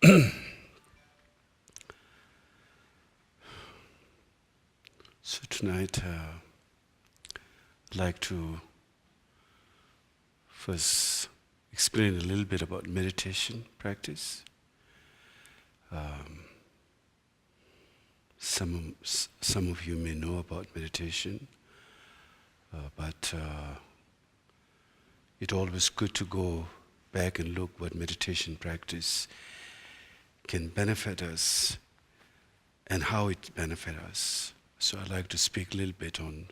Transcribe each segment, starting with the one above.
So tonight, I'd like to first explain a little bit about meditation practice. Some of you may know about meditation, but it's always good to go back and look what meditation practice can benefit us and how it benefits us. So I'd like to speak a little bit on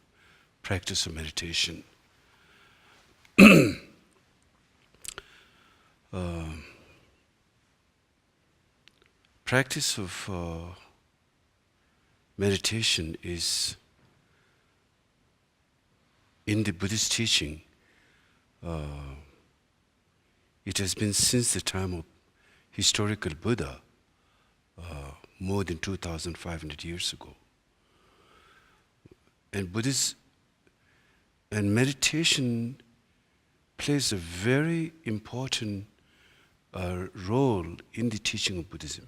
practice of meditation. Practice of meditation is, in the Buddhist teaching, it has been since the time of historical Buddha, more than 2,500 years ago. And meditation plays a very important role in the teaching of Buddhism.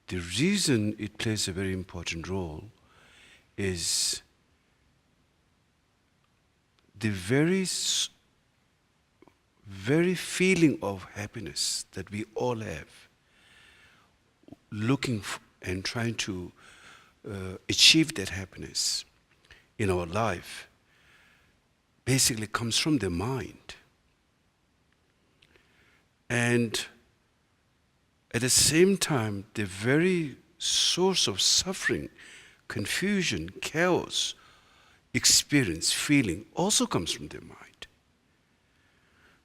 The reason it plays a very important role is the very feeling of happiness that we all have, looking and trying to achieve that happiness in our life, basically comes from the mind. And at the same time, the very source of suffering, confusion, chaos, experience, feeling also comes from the mind.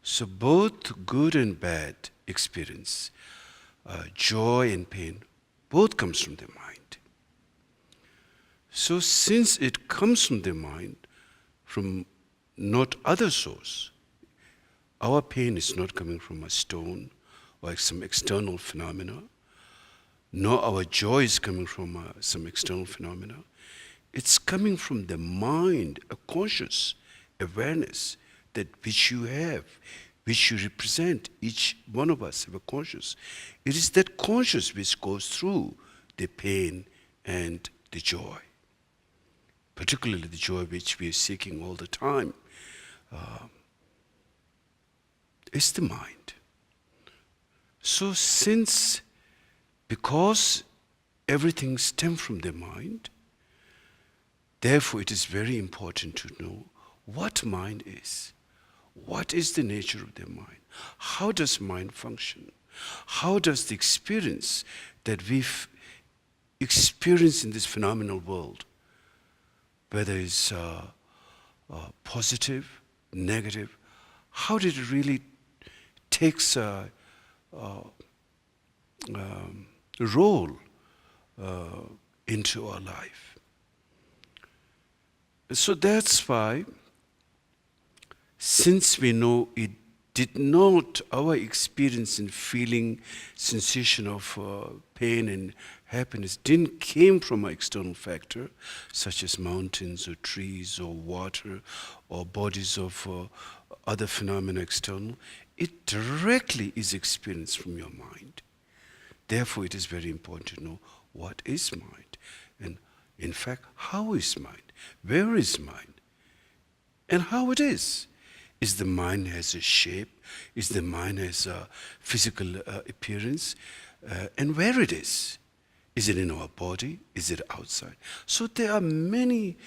So both good and bad experience, joy and pain, both comes from the mind. So since it comes from the mind, from not other source, our pain is not coming from a stone or some external phenomena, nor our joy is coming from some external phenomena. It's coming from the mind, a conscious awareness that which you have, which you represent. Each one of us have a conscious. It is that conscious which goes through the pain and the joy, particularly the joy which we are seeking all the time. It's the mind. So because everything stems from the mind, therefore it is very important to know what mind is. What is the nature of the mind? How does mind function? How does the experience that we've experienced in this phenomenal world, whether it's positive, negative, how did it really takes a role into our life? So that's why, since we know it did not, our experience in feeling sensation of pain and happiness didn't came from an external factor, such as mountains or trees or water or bodies of other phenomena external. It directly is experienced from your mind. Therefore, it is very important to know what is mind, and in fact, how is mind, where is mind, and how it is. Is the mind has a shape? Is the mind has a physical appearance? And where it is? Is it in our body? Is it outside? So there are many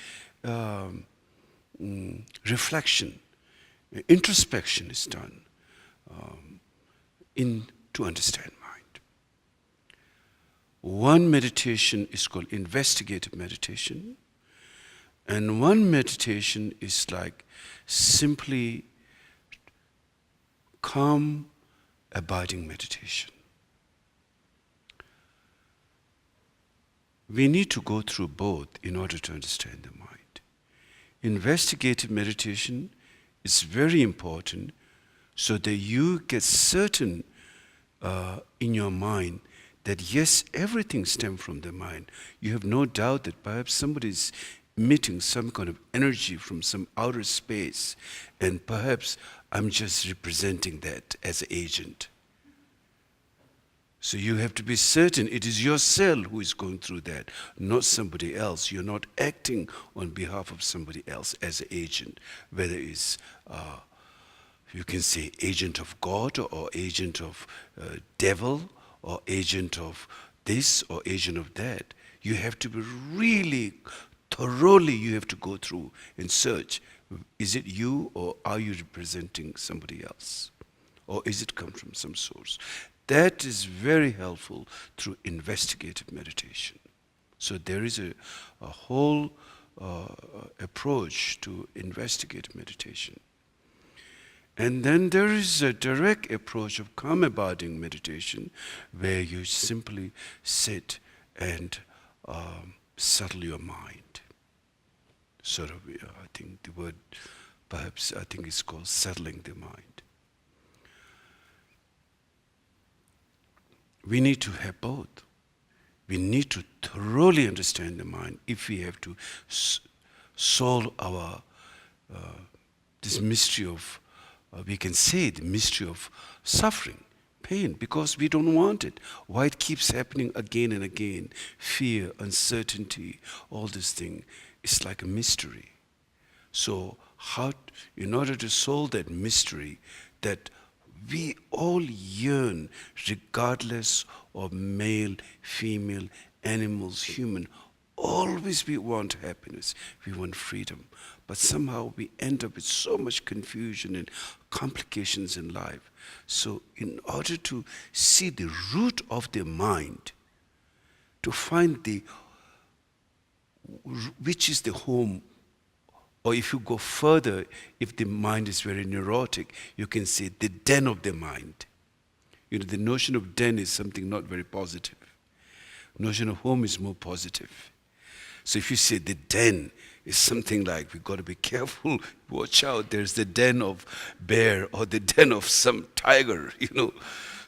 reflection, introspection is done to understand mind. One meditation is called investigative meditation, and one meditation is like simply calm, abiding meditation. We need to go through both in order to understand the mind. Investigative meditation is very important so that you get certain in your mind that yes, everything stems from the mind. You have no doubt that perhaps somebody is emitting some kind of energy from some outer space, and perhaps I'm just representing that as an agent. So you have to be certain it is your cell who is going through that, not somebody else. You're not acting on behalf of somebody else as an agent, whether it's, you can say, agent of God or agent of devil or agent of this or agent of that. You have to be really thoroughly, you have to go through and search. Is it you, or are you representing somebody else? Or is it come from some source? That is very helpful through investigative meditation. So there is a whole approach to investigative meditation. And then there is a direct approach of calm abiding meditation, where you simply sit and settle your mind. Sort of, I think the word, perhaps, I think it's called settling the mind. We need to have both. We need to thoroughly understand the mind if we have to solve our this mystery of, we can say the mystery of suffering, pain, because we don't want it. Why it keeps happening again and again? Fear, uncertainty, all this thing. It's like a mystery. So how, in order to solve that mystery, that we all yearn, regardless of male, female, animals, human, always we want happiness, we want freedom. But somehow we end up with so much confusion and complications in life. So in order to see the root of the mind, to find the, which is the home, or if you go further, if the mind is very neurotic, you can say the den of the mind. You know, the notion of den is something not very positive. Notion of home is more positive. So if you say the den is something like, we've got to be careful, watch out, there's the den of bear or the den of some tiger, you know.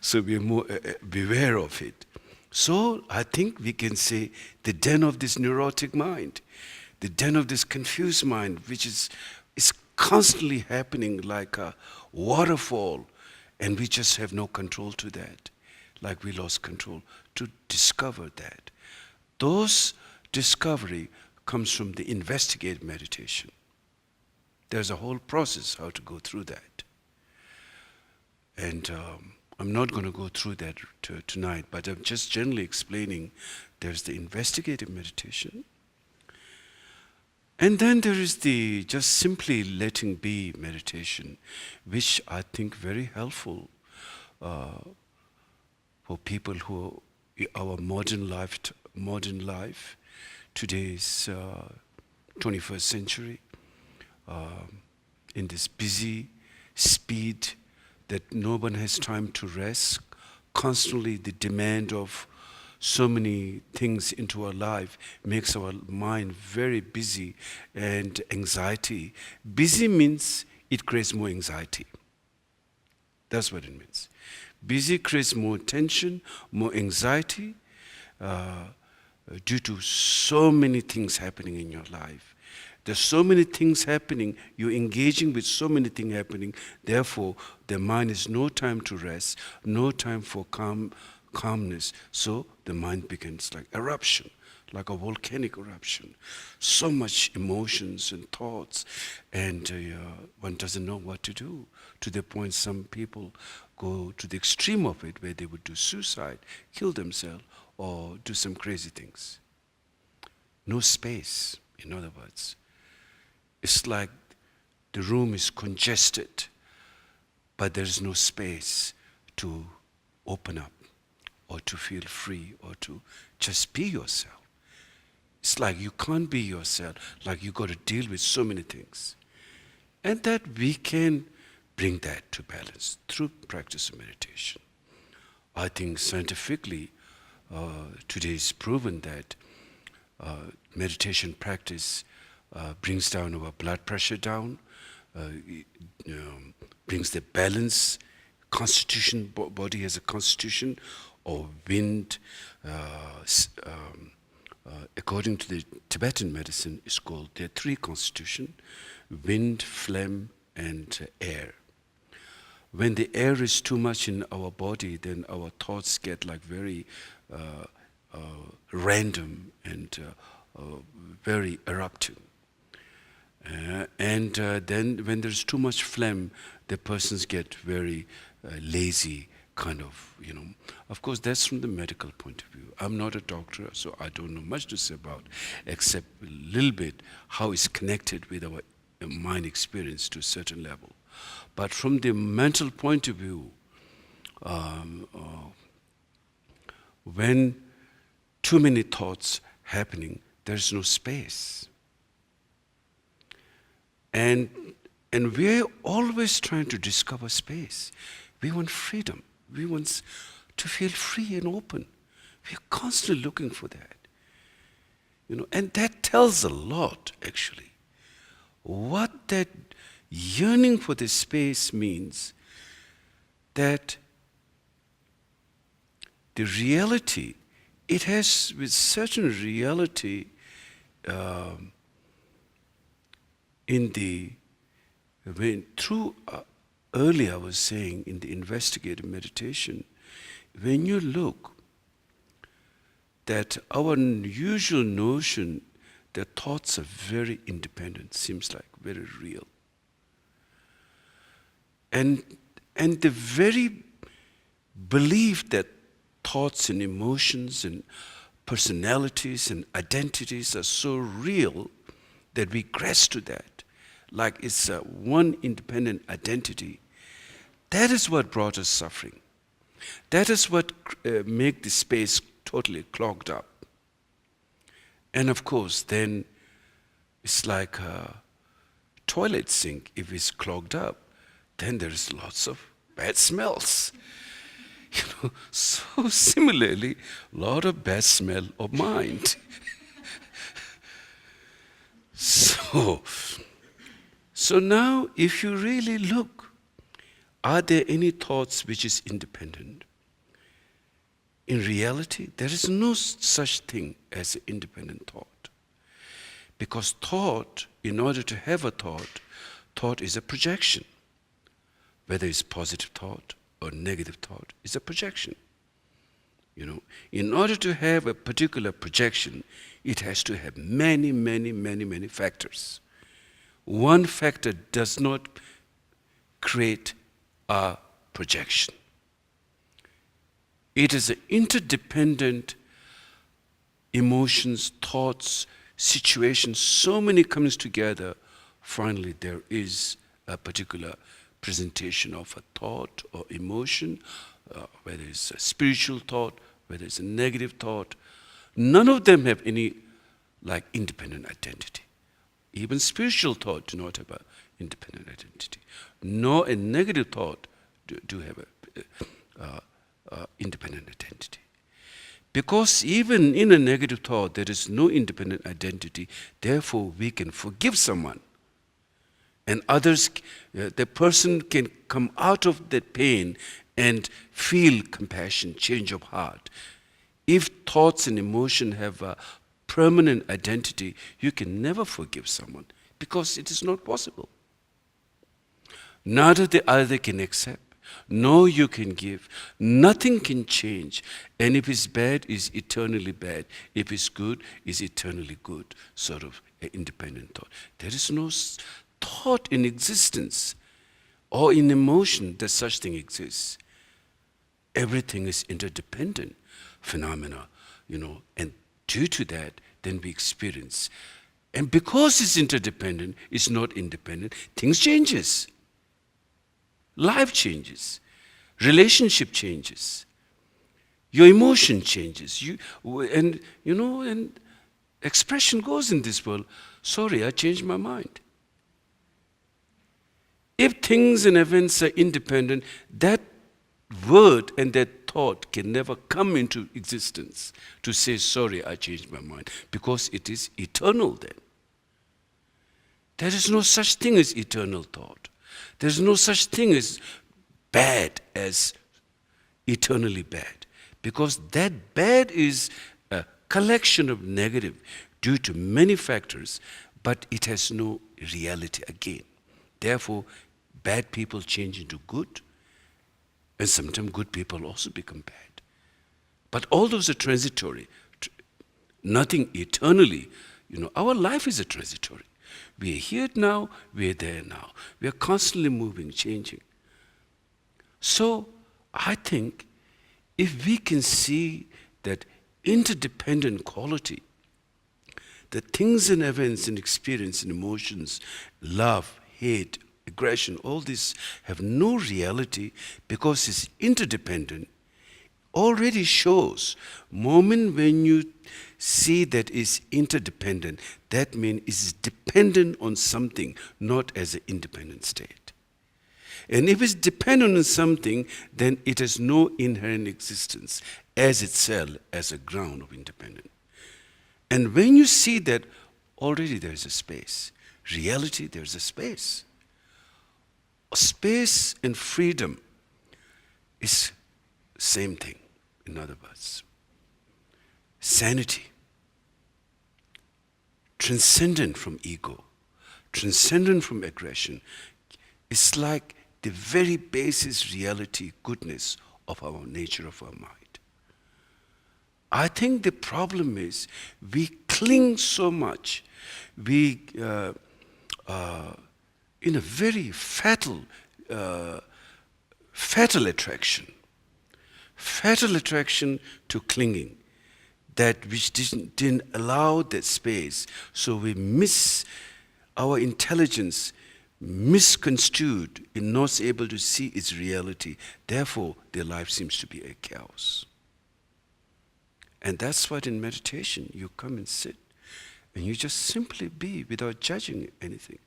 So we're more beware of it. So I think we can say the den of this neurotic mind, the den of this confused mind, which is constantly happening like a waterfall, and we just have no control to that, like we lost control. To discover that, those discovery comes from the investigative meditation. There's a whole process how to go through that, and I'm not going to go through that tonight, but I'm just generally explaining. There's the investigative meditation. And then there is the just simply letting be meditation, which I think very helpful for people who, our modern life, today's 21st century, in this busy speed that no one has time to rest, constantly the demand of so many things into our life makes our mind very busy, and anxiety. Busy means it creates more anxiety. That's what it means. Busy creates more tension, more anxiety, due to so many things happening in your life. There's so many things happening, you're engaging with so many things happening, therefore the mind has no time to rest, no time for calmness. So the mind begins like eruption, like a volcanic eruption. So much emotions and thoughts, and one doesn't know what to do, to the point some people go to the extreme of it, where they would do suicide, kill themselves, or do some crazy things. No space, in other words. It's like the room is congested, but there is no space to open up, or to feel free, or to just be yourself. It's like you can't be yourself, like you got to deal with so many things. And that we can bring that to balance through practice of meditation. I think scientifically, today it's proven that meditation practice brings down our blood pressure down, brings the balance, constitution, body has a constitution, or wind, according to the Tibetan medicine, is called, there are three constitutions: wind, phlegm, and air. when the air is too much in our body, then our thoughts get like very random and very eruptive. And then when there's too much phlegm, the persons get very lazy, kind of, Of course, that's from the medical point of view. I'm not a doctor, so I don't know much to say about, except a little bit how it's connected with our mind experience to a certain level. But from the mental point of view, when too many thoughts happening, there's no space. And we're always trying to discover space. We want freedom. We want to feel free and open. We're constantly looking for that. And that tells a lot, actually. What that yearning for this space means, that the reality, it has with certain reality earlier I was saying in the investigative meditation, when you look, that our usual notion that thoughts are very independent, seems like very real. And the very belief that thoughts and emotions and personalities and identities are so real that we grasp to that, like it's one independent identity, that is what brought us suffering. That is what make the space totally clogged up. And of course, then it's like a toilet sink. If it's clogged up, then there's lots of bad smells. So similarly, a lot of bad smell of mind. So now, if you really look, are there any thoughts which is independent? In reality, there is no such thing as an independent thought. Because thought, in order to have a thought is a projection. Whether it's positive thought or negative thought, is a projection. In order to have a particular projection, it has to have many, many, many, many factors. One factor does not create a projection. It is an interdependent emotions, thoughts, situations, so many comes together. Finally, there is a particular presentation of a thought or emotion, whether it's a spiritual thought, whether it's a negative thought. None of them have any independent identity. Even spiritual thought do not have an independent identity. Nor a negative thought do have a independent identity. Because even in a negative thought, there is no independent identity. Therefore, we can forgive someone. And others, the person can come out of that pain and feel compassion, change of heart. If thoughts and emotion have a permanent identity, you can never forgive someone because it is not possible. Neither the other can accept, nor you can give. Nothing can change. And if it's bad, it's eternally bad. If it's good, it's eternally good. Sort of an independent thought. There is no thought in existence or in emotion that such thing exists. Everything is interdependent phenomena, and due to that, then we experience. And because it's interdependent, it's not independent, things changes. Life changes. Relationship changes. Your emotion changes. And expression goes in this world. Sorry, I changed my mind. If things and events are independent, that word and that thought can never come into existence to say, sorry, I changed my mind, because it is eternal then. There is no such thing as eternal thought. There is no such thing as bad as eternally bad, because that bad is a collection of negative due to many factors, but it has no reality again. Therefore, bad people change into good, And sometimes good people also become bad. But all those are transitory. Nothing eternally. Our life is a transitory. We are here now, we are there now. We are constantly moving, changing. So I think if we can see that interdependent quality, the things and events and experience and emotions, love, hate, aggression, all this have no reality because it's interdependent, already shows moment when you see that it's interdependent, that means it's dependent on something, not as an independent state. And if it's dependent on something, then it has no inherent existence as itself as a ground of independence. And when you see that, already there's a space. Reality, there's a space. Space and freedom is same thing, in other words. Sanity, transcendent from ego, transcendent from aggression, is like the very basis, reality, goodness of our nature, of our mind. I think the problem is we cling so much, we in a very fatal attraction to clinging, that which didn't allow that space. So we miss our intelligence, misconstrued in not able to see its reality. Therefore, their life seems to be a chaos. And that's what in meditation, you come and sit and you just simply be without judging anything.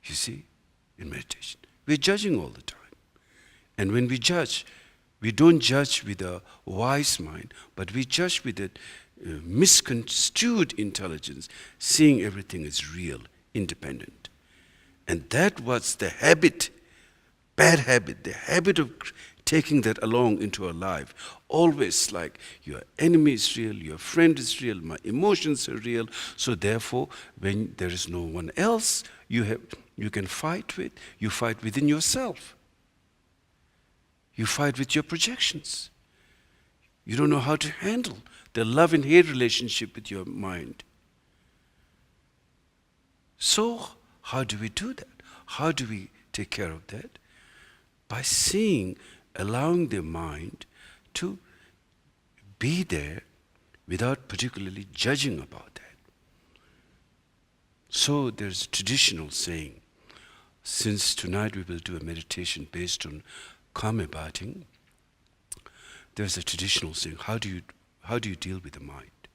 You see, in meditation, we're judging all the time. And when we judge, we don't judge with a wise mind, but we judge with a misconstrued intelligence, seeing everything as real, independent. And that was the habit, bad habit, the habit of taking that along into our life. Always like your enemy is real, your friend is real, my emotions are real. So therefore, when there is no one else you can fight with, you fight within yourself. You fight with your projections. You don't know how to handle the love and hate relationship with your mind. So how do we do that? How do we take care of that? By seeing, allowing the mind to be there without particularly judging about that. So there's a traditional saying, since tonight we will do a meditation based on karma batting, there's a traditional saying, how do you deal with the mind?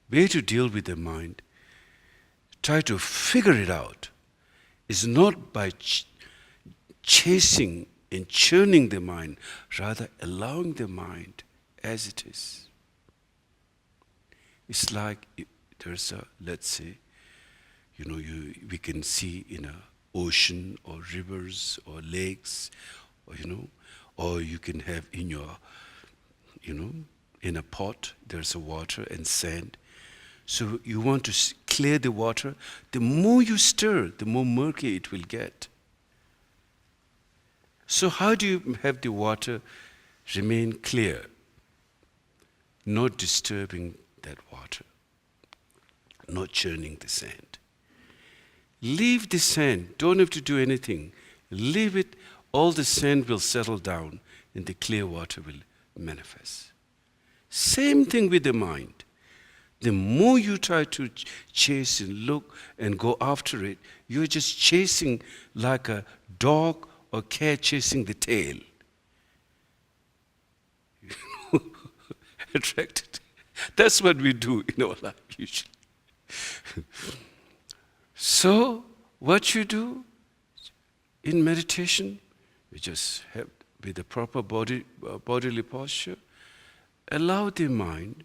Way to deal with the mind, try to figure it out, is not by chasing and churning the mind, rather allowing the mind as it is. It's like there's a, let's say, we can see in an ocean or rivers or lakes, or you can have in your, in a pot, there's a water and sand. So you want to clear the water. The more you stir, the more murky it will get. So how do you have the water remain clear? Not disturbing that water, not churning the sand. Leave the sand, don't have to do anything. Leave it, all the sand will settle down and the clear water will manifest. Same thing with the mind. The more you try to chase and look and go after it, you're just chasing like a dog or cat chasing the tail. Attracted. That's what we do in our life usually. So, what you do in meditation, you just have, with the proper bodily posture, allow the mind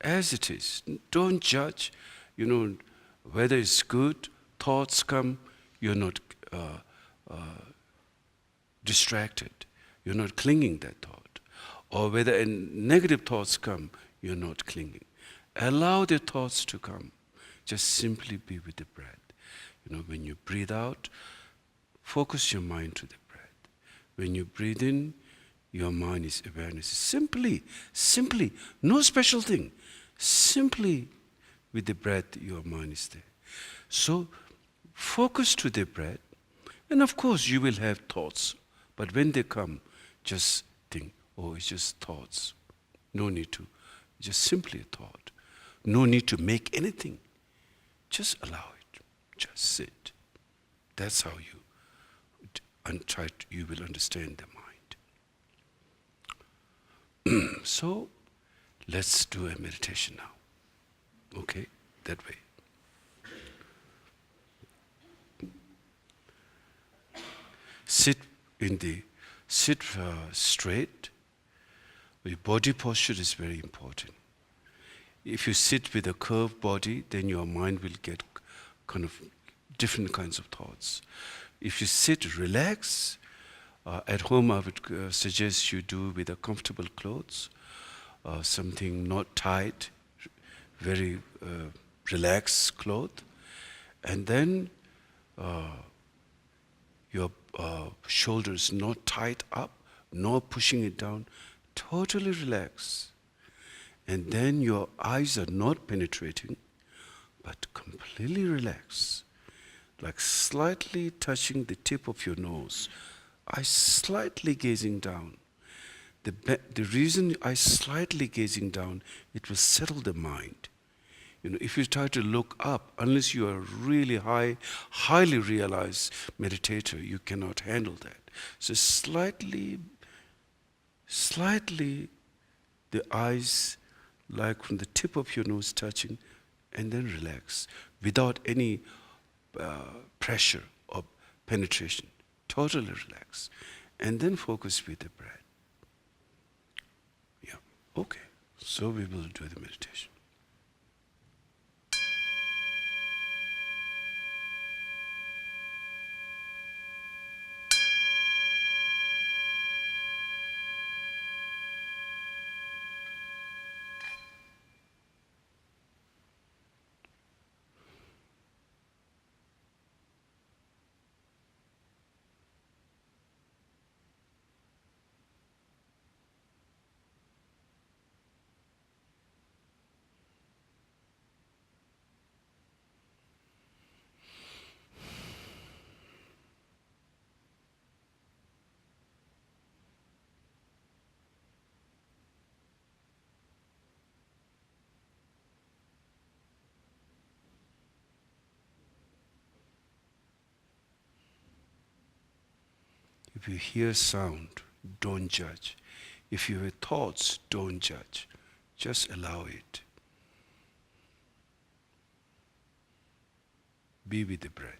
as it is. Don't judge, whether it's good, thoughts come, you're not distracted. You're not clinging that thought. Or whether negative thoughts come, you're not clinging. Allow the thoughts to come. Just simply be with the breath. When you breathe out, focus your mind to the breath. When you breathe in, your mind is awareness. Simply, no special thing. Simply with the breath, your mind is there. So focus to the breath, and of course you will have thoughts. But when they come, just think, oh, it's just thoughts. No need to. Just simply a thought. No need to make anything. Just allow it. Just sit. That's how you you will understand the mind. So let's do a meditation now. Okay? That way. Sit straight. Your body posture is very important. If you sit with a curved body, then your mind will get kind of different kinds of thoughts. If you sit relaxed, at home I would suggest you do with a comfortable clothes, something not tight, very relaxed cloth, and then your shoulders not tight up, nor pushing it down, totally relaxed. And then your eyes are not penetrating, but completely relaxed, like slightly touching the tip of your nose, eyes slightly gazing down. The reason eyes slightly gazing down, it will settle the mind. If you try to look up, unless you are really highly realized meditator, you cannot handle that. So slightly, the eyes, like from the tip of your nose touching, and then relax, without any pressure or penetration. Totally relax. And then focus with the breath. Yeah, okay. So we will do the meditation. If you hear sound, don't judge. If you have thoughts, don't judge. Just allow it. Be with the breath.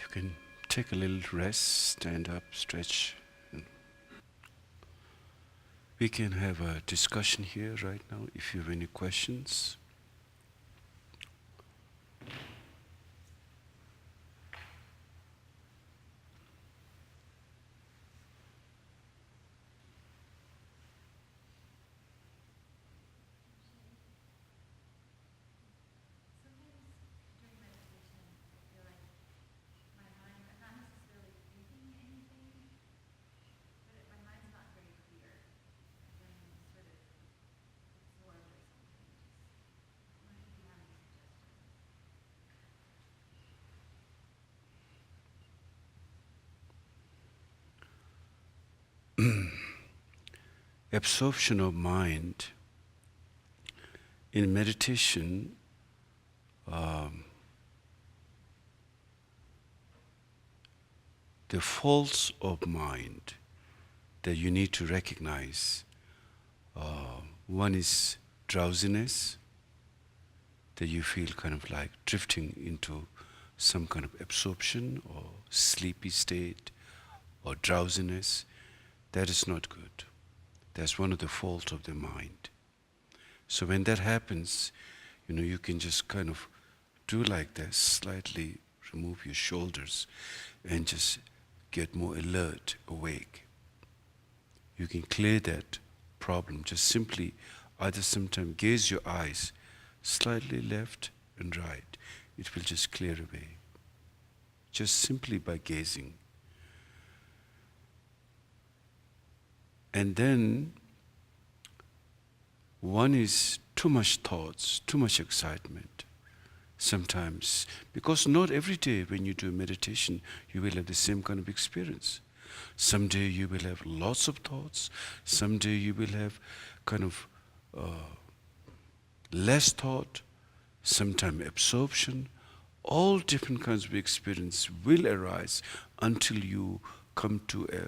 You can take a little rest, stand up, stretch. We can have a discussion here right now if you have any questions. Absorption of mind in meditation, the faults of mind that you need to recognize. One is drowsiness, that you feel kind of like drifting into some kind of absorption or sleepy state or drowsiness. That is not good. That's one of the faults of the mind. So when that happens, you can just kind of do like this, slightly remove your shoulders and just get more alert, awake. You can clear that problem. Just simply either sometimes gaze your eyes slightly left and right. It will just clear away. Just simply by gazing. And then one is too much thoughts, too much excitement. Sometimes, because not every day when you do meditation, you will have the same kind of experience. Someday you will have lots of thoughts. Someday you will have kind of less thought. Sometimes absorption. All different kinds of experience will arise until you come to a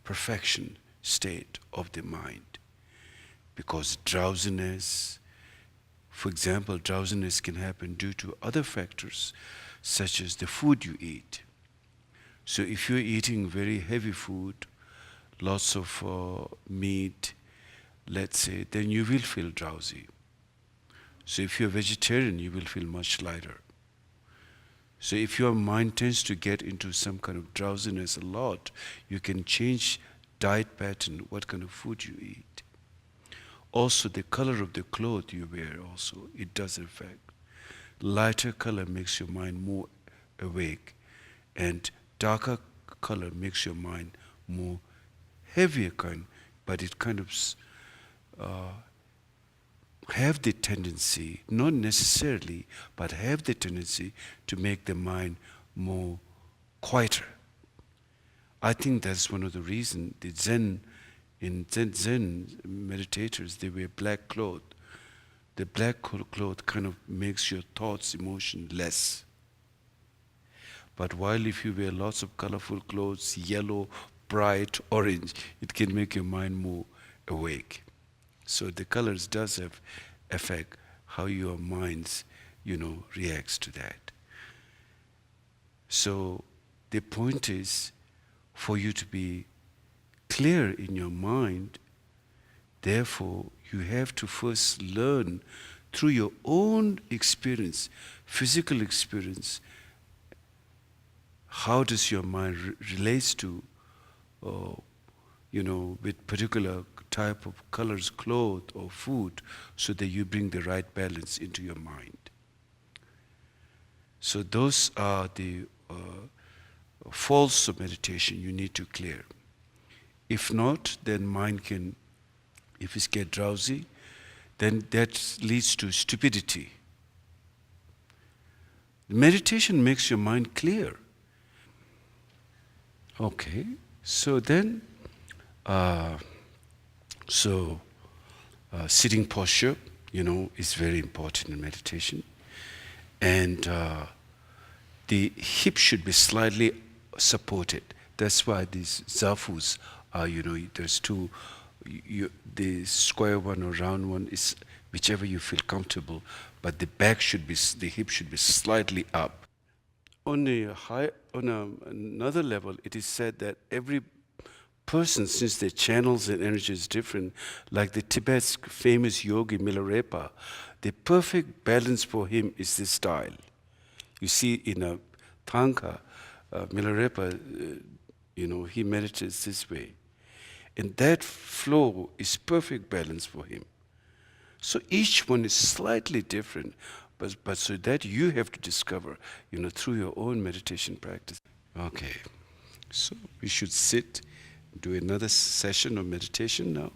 perfection state of the mind. Because drowsiness, for example, drowsiness can happen due to other factors, such as the food you eat. So if you're eating very heavy food, lots of meat, let's say, then you will feel drowsy. So if you're vegetarian, you will feel much lighter. So if your mind tends to get into some kind of drowsiness a lot, you can change diet pattern, what kind of food you eat. Also, the color of the clothes you wear also, it does affect. Lighter color makes your mind more awake, and darker color makes your mind more heavier kind, but it kind of have the tendency, not necessarily, but have the tendency to make the mind more quieter. I think that's one of the reasons the Zen meditators, they wear black cloth. The black cloth kind of makes your thoughts, emotion less. But while if you wear lots of colorful clothes, yellow, bright, orange, it can make your mind more awake. So the colors does have affect how your minds, reacts to that. So the point is, for you to be clear in your mind, therefore you have to first learn through your own experience, physical experience, how does your mind relates to, with particular type of colors, clothes or food, so that you bring the right balance into your mind. So those are the faults of meditation you need to clear. If not, then mind can, if it gets drowsy, then that leads to stupidity. Meditation makes your mind clear. Okay, so then, sitting posture, is very important in meditation. And the hip should be slightly supported. That's why these zafus are, there's two, the square one or round one is whichever you feel comfortable, but the back should be, the hip should be slightly up. Another level, it is said that every person, since their channels and energy is different, like the Tibet's famous yogi Milarepa, the perfect balance for him is this style. You see in a Thangka, Milarepa, he meditates this way. And that flow is perfect balance for him. So each one is slightly different, but so that you have to discover, through your own meditation practice. Okay, so we should sit, do another session of meditation now.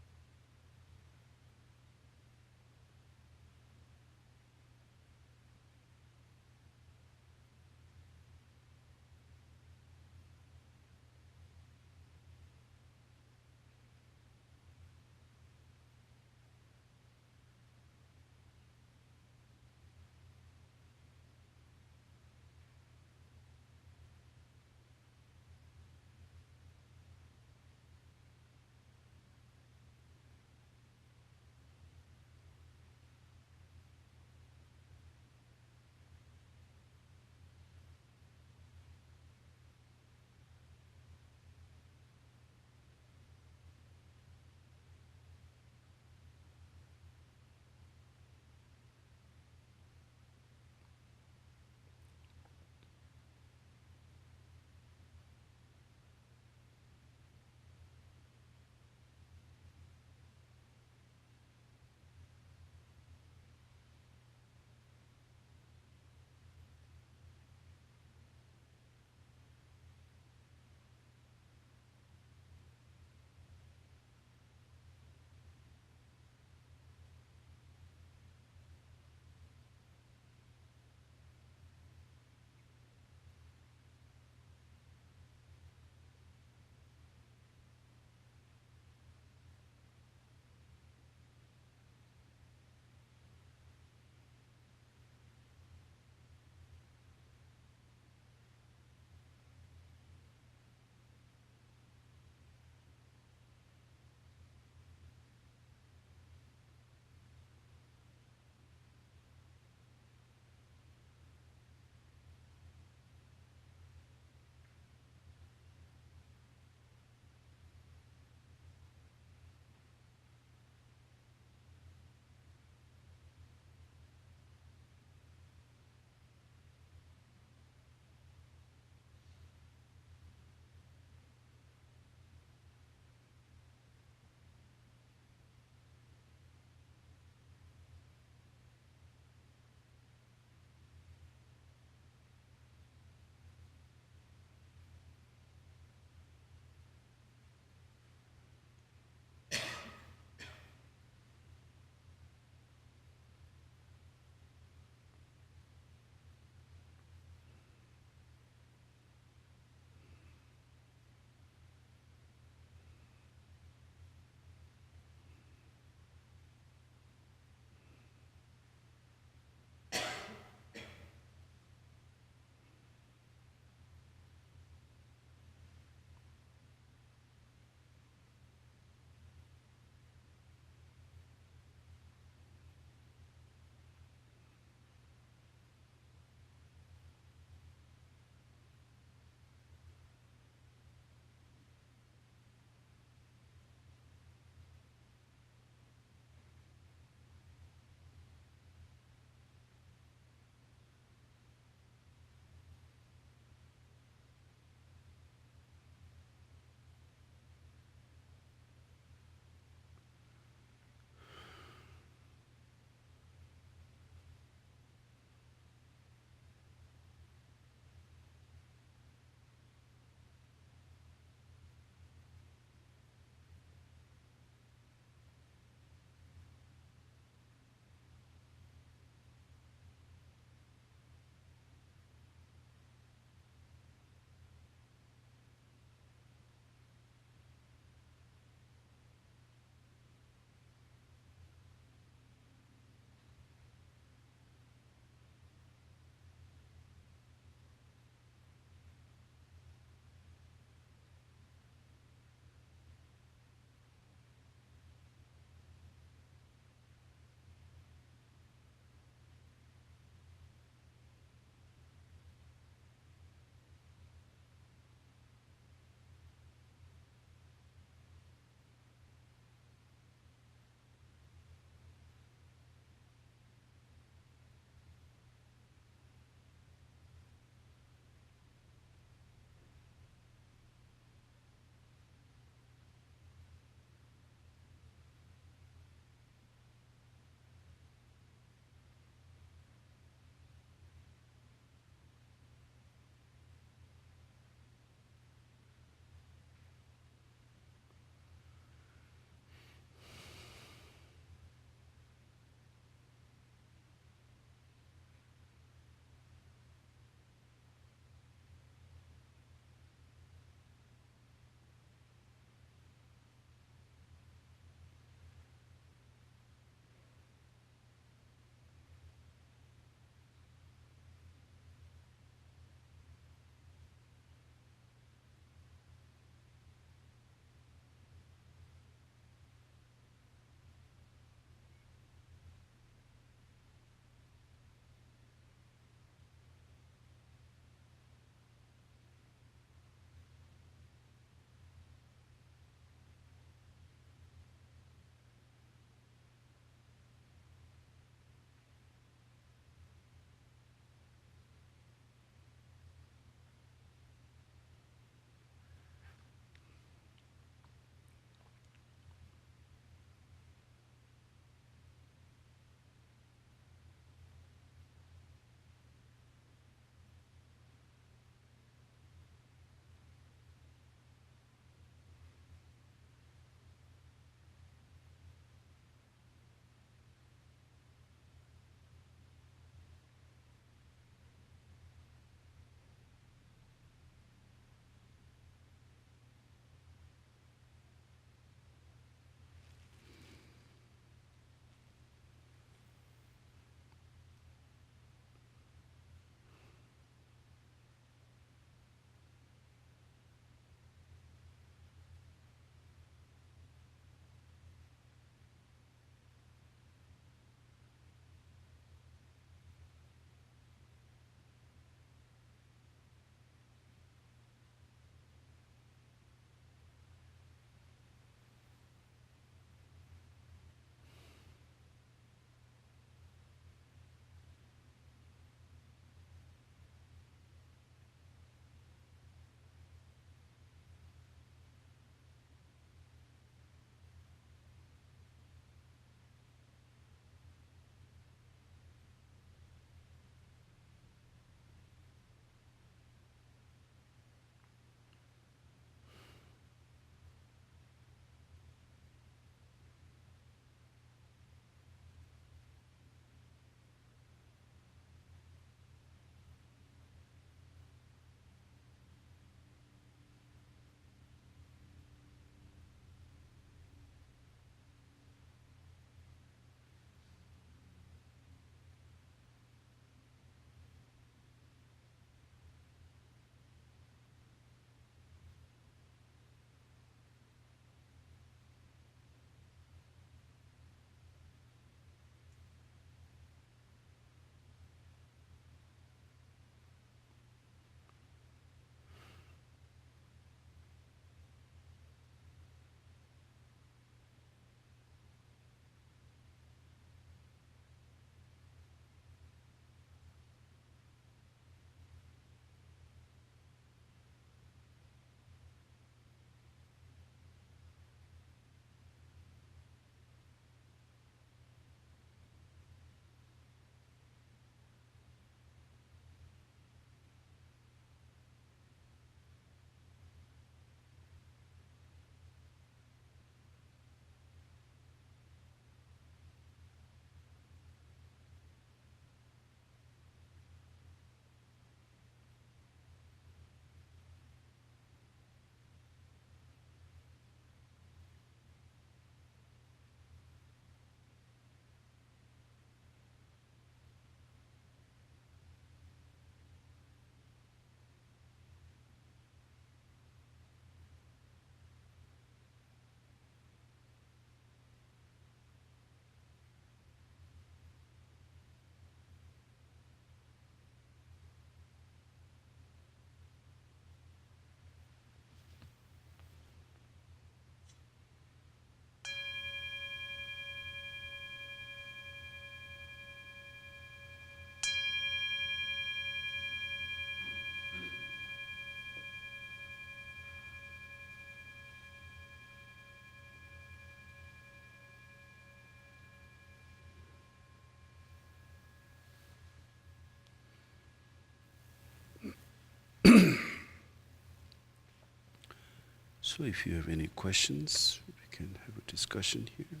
So if you have any questions, we can have a discussion here.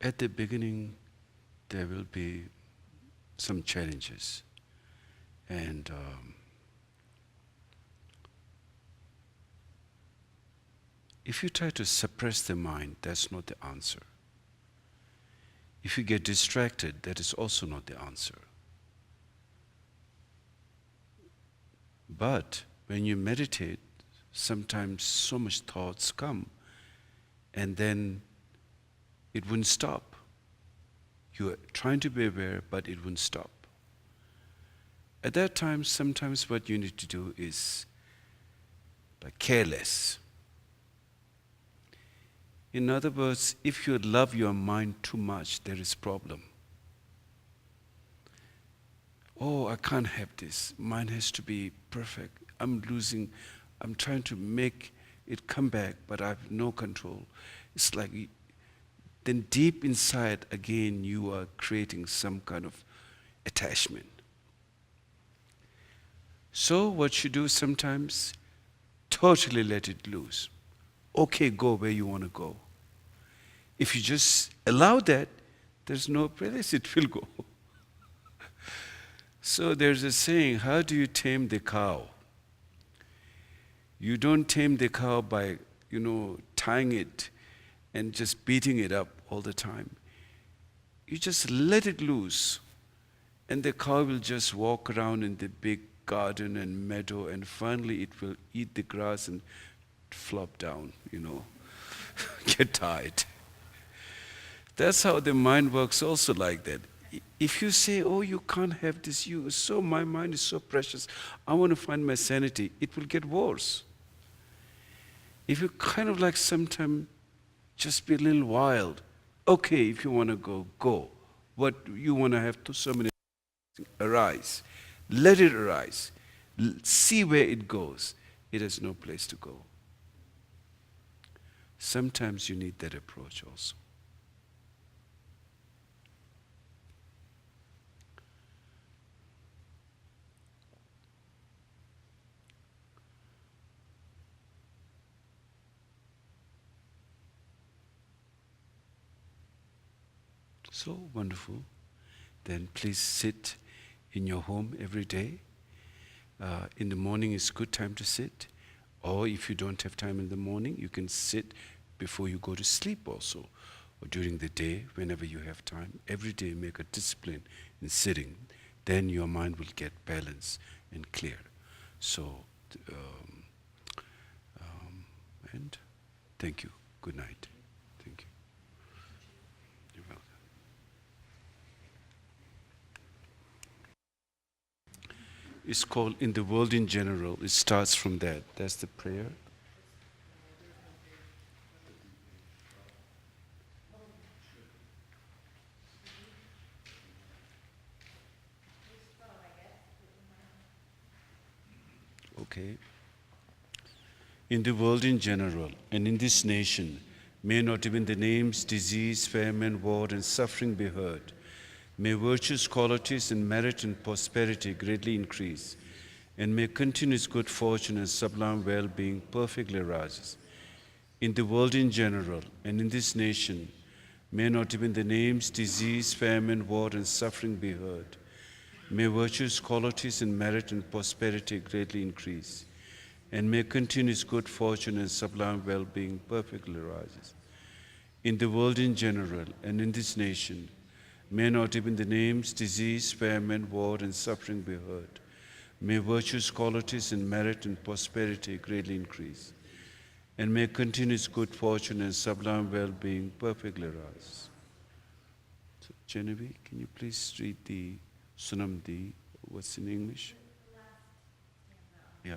At the beginning, there will be some challenges. And if you try to suppress the mind, that's not the answer. If you get distracted, that is also not the answer. But when you meditate, sometimes so much thoughts come, and then it wouldn't stop. You're trying to be aware, but it wouldn't stop. At that time, sometimes what you need to do is like careless. In other words, if you love your mind too much, there is problem. Oh, I can't have this. Mine has to be perfect. I'm trying to make it come back, but I have no control. It's like, then deep inside, again, you are creating some kind of attachment. So what you do sometimes, totally let it loose. Okay, go where you want to go. If you just allow that, there's no place it will go. So there's a saying, how do you tame the cow? You don't tame the cow by, tying it and just beating it up all the time. You just let it loose, and the cow will just walk around in the big garden and meadow, and finally it will eat the grass and flop down, get tired. That's how the mind works also like that. If you say, oh, you can't have this, my mind is so precious, I want to find my sanity, it will get worse. If you kind of like sometimes just be a little wild, okay, if you want to go, go. What you want to have to so many arise. Let it arise. See where it goes. It has no place to go. Sometimes you need that approach also. So wonderful. Then please sit in your home every day. In the morning is good time to sit. Or if you don't have time in the morning, you can sit before you go to sleep also. Or during the day, whenever you have time. Every day make a discipline in sitting. Then your mind will get balanced and clear. So, and thank you. Good night. Thank you. You're welcome. It's called In the World in General. It starts from that. That's the prayer. Okay. In the world in general, and in this nation, may not even the names disease, famine, war, and suffering be heard. May virtues, qualities, and merit and prosperity greatly increase, and may continuous good fortune and sublime well-being perfectly arise. In the world in general, and in this nation, may not even the names disease, famine, war, and suffering be heard. May virtues, qualities, and merit and prosperity greatly increase, and may continuous good fortune and sublime well-being perfectly arise. In the world in general, and in this nation, May not even the names, disease, famine, war, and suffering be heard. May virtues, qualities, and merit and prosperity greatly increase. And may continuous good fortune and sublime well-being perfectly rise. So, Genevieve, can you please read the Sunamdi? What's in English? Yeah.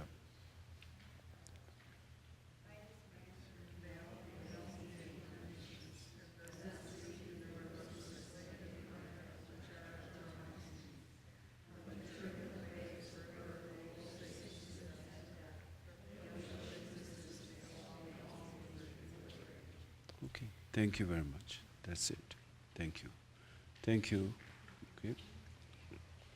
Okay. Thank you very much. That's it. Thank you. Thank you.